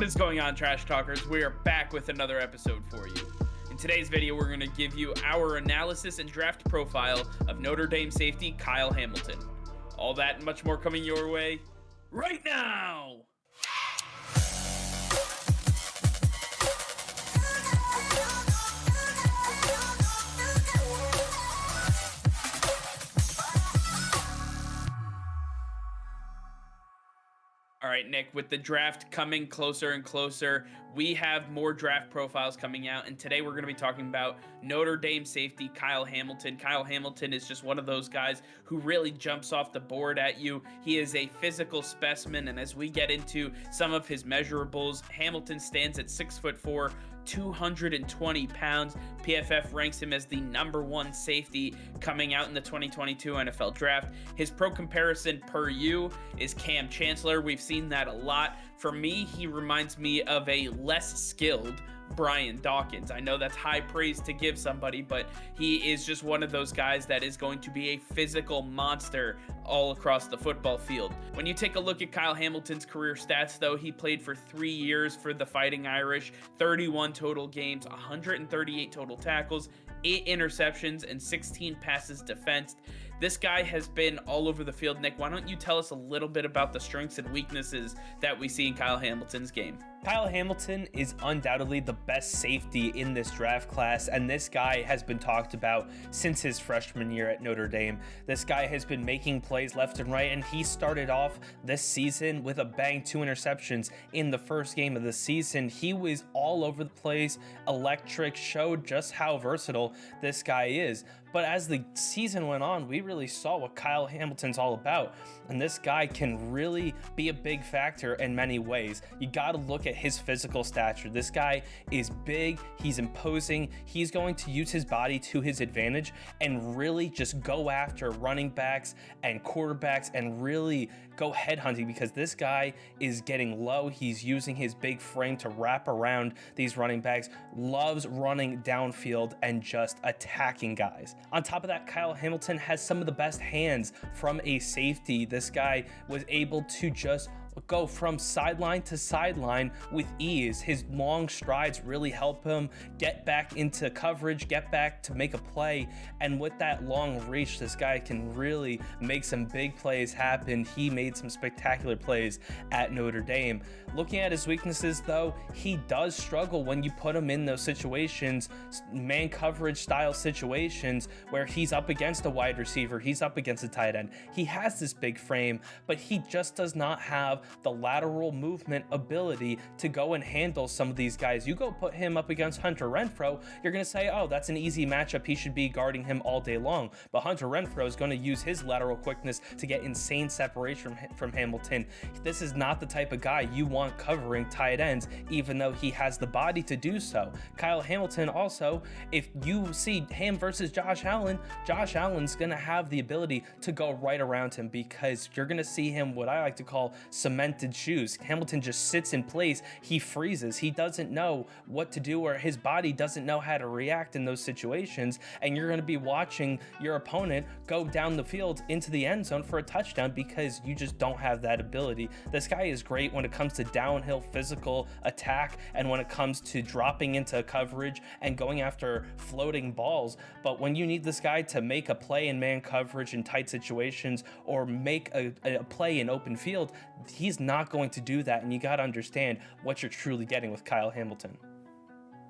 What is going on, Trash Talkers? We are back with another episode for you. In today's video, we're going to give you our analysis and draft profile of Notre Dame safety Kyle Hamilton. All that and much more coming your way right now! All right, Nick, with the draft coming closer and closer, we have more draft profiles coming out, and today we're going to be talking about Notre Dame safety Kyle Hamilton. Kyle Hamilton is just one of those guys who really jumps off the board at you. He is a physical specimen, and as we get into some of his measurables, Hamilton stands at 6'4", 220 pounds. PFF ranks him as the #1 safety coming out in the 2022 NFL Draft. His pro comparison per U is Kam Chancellor. We've seen that a lot. For me, he reminds me of a less skilled Brian Dawkins. I know that's high praise to give somebody, but he is just one of those guys that is going to be a physical monster all across the football field. When you take a look at Kyle Hamilton's career stats, though, he played for 3 years for the Fighting Irish, 31 total games, 138 total tackles, 8 interceptions, and 16 passes defensed. This guy has been all over the field. Nick, why don't you tell us a little bit about the strengths and weaknesses that we see in Kyle Hamilton's game? Kyle Hamilton is undoubtedly the best safety in this draft class, and this guy has been talked about since his freshman year at Notre Dame. This guy has been making plays left and right, and he started off this season with a bang, 2 interceptions in the first game of the season. He was all over the place, electric, showed just how versatile this guy is. But as the season went on, we really saw what Kyle Hamilton's all about, and this guy can really be a big factor in many ways. You got to look at his physical stature. This guy is big, he's imposing, he's going to use his body to his advantage and really just go after running backs and quarterbacks and really go headhunting, because this guy is getting low. He's using his big frame to wrap around these running backs, loves running downfield and just attacking guys. On top of that, Kyle Hamilton has some of the best hands from a safety. This guy was able to just go from sideline to sideline with ease. His long strides really help him get back into coverage, get back to make a play, and with that long reach, this guy can really make some big plays happen. He made some spectacular plays at Notre Dame. Looking at his weaknesses, though, he does struggle when you put him in those situations, man coverage style situations, where he's up against a wide receiver, he's up against a tight end. He has this big frame, but he just does not have the lateral movement ability to go and handle some of these guys. You go put him up against Hunter Renfrow, you're going to say, oh, that's an easy matchup. He should be guarding him all day long. But Hunter Renfrow is going to use his lateral quickness to get insane separation from Hamilton. This is not the type of guy you want covering tight ends, even though he has the body to do so. Kyle Hamilton also, if you see him versus Josh Allen's going to have the ability to go right around him, because you're going to see him what I like to call cemented shoes. Hamilton just sits in place. He freezes. He doesn't know what to do, or his body doesn't know how to react in those situations, and you're going to be watching your opponent go down the field into the end zone for a touchdown because you just don't have that ability. This guy is great when it comes to downhill physical attack and when it comes to dropping into coverage and going after floating balls, but when you need this guy to make a play in man coverage in tight situations or make a play in open field, he's not going to do that, and you got to understand what you're truly getting with Kyle Hamilton.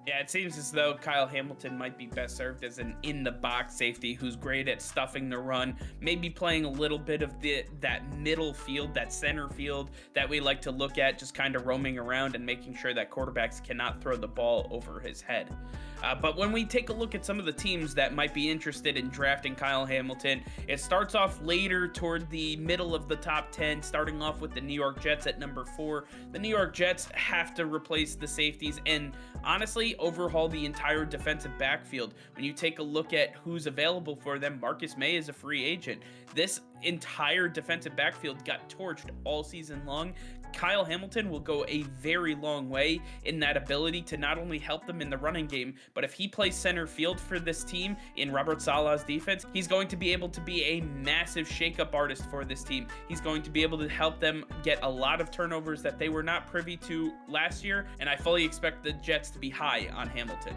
Yeah, it seems as though Kyle Hamilton might be best served as an in-the-box safety who's great at stuffing the run, maybe playing a little bit of that middle field, that center field that we like to look at, just kind of roaming around and making sure that quarterbacks cannot throw the ball over his head. But when we take a look at some of the teams that might be interested in drafting Kyle Hamilton, it starts off later toward the middle of the top 10, starting off with the New York Jets at number 4. The New York Jets have to replace the safeties and honestly overhaul the entire defensive backfield. When you take a look at who's available for them, Marcus May is a free agent. This entire defensive backfield got torched all season long. Kyle Hamilton will go a very long way in that ability to not only help them in the running game, but if he plays center field for this team in Robert Salah's defense, he's going to be able to be a massive shakeup artist for this team. He's going to be able to help them get a lot of turnovers that they were not privy to last year, and I fully expect the Jets to be high on Hamilton.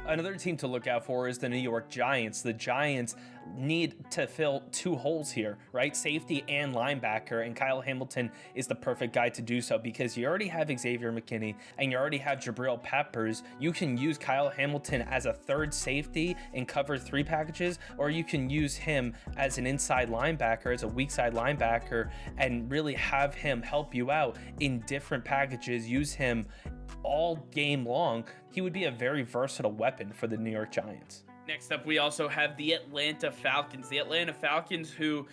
Another team to look out for is the New York Giants. The Giants need to fill two holes here, right? Safety and linebacker, and Kyle Hamilton is the perfect guy to do so because you already have Xavier McKinney and you already have Jabril Peppers. You can use Kyle Hamilton as a third safety in cover 3 packages, or you can use him as an inside linebacker, as a weak side linebacker, and really have him help you out in different packages. Use him all game long. He would be a very versatile weapon for the New York Giants. Next up, we also have the Atlanta Falcons. The Atlanta Falcons, who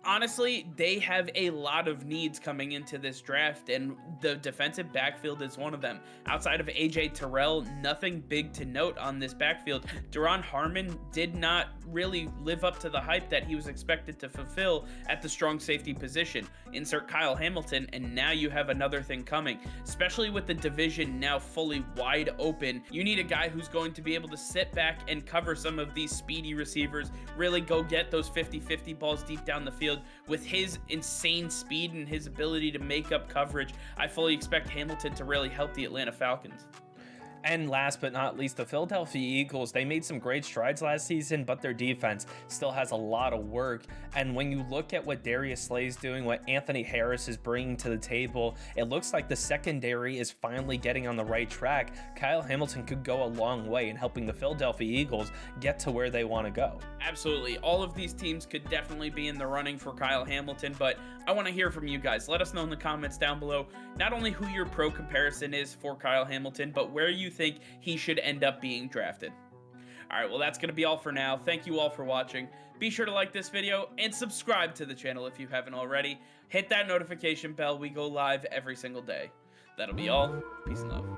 honestly, they have a lot of needs coming into this draft, and the defensive backfield is one of them. Outside of AJ Terrell, nothing big to note on this backfield. Duron Harmon did not really live up to the hype that he was expected to fulfill at the strong safety position. Insert Kyle Hamilton, and now you have another thing coming. Especially with the division now fully wide open, you need a guy who's going to be able to sit back and cover some of these speedy receivers, really go get those 50-50 balls deep down the field. With his insane speed and his ability to make up coverage, I fully expect Hamilton to really help the Atlanta Falcons. And last but not least, the Philadelphia Eagles. They made some great strides last season, but their defense still has a lot of work. And when you look at what Darius Slay's doing, what Anthony Harris is bringing to the table, it looks like the secondary is finally getting on the right track. Kyle Hamilton could go a long way in helping the Philadelphia Eagles get to where they want to go. Absolutely. All of these teams could definitely be in the running for Kyle Hamilton, but I want to hear from you guys. Let us know in the comments down below, not only who your pro comparison is for Kyle Hamilton, but where you think he should end up being drafted. All right, well, that's going to be all for now. Thank you all for watching. Be sure to like this video and subscribe to the channel if you haven't already. Hit that notification bell. We go live every single day. That'll be all. Peace and love.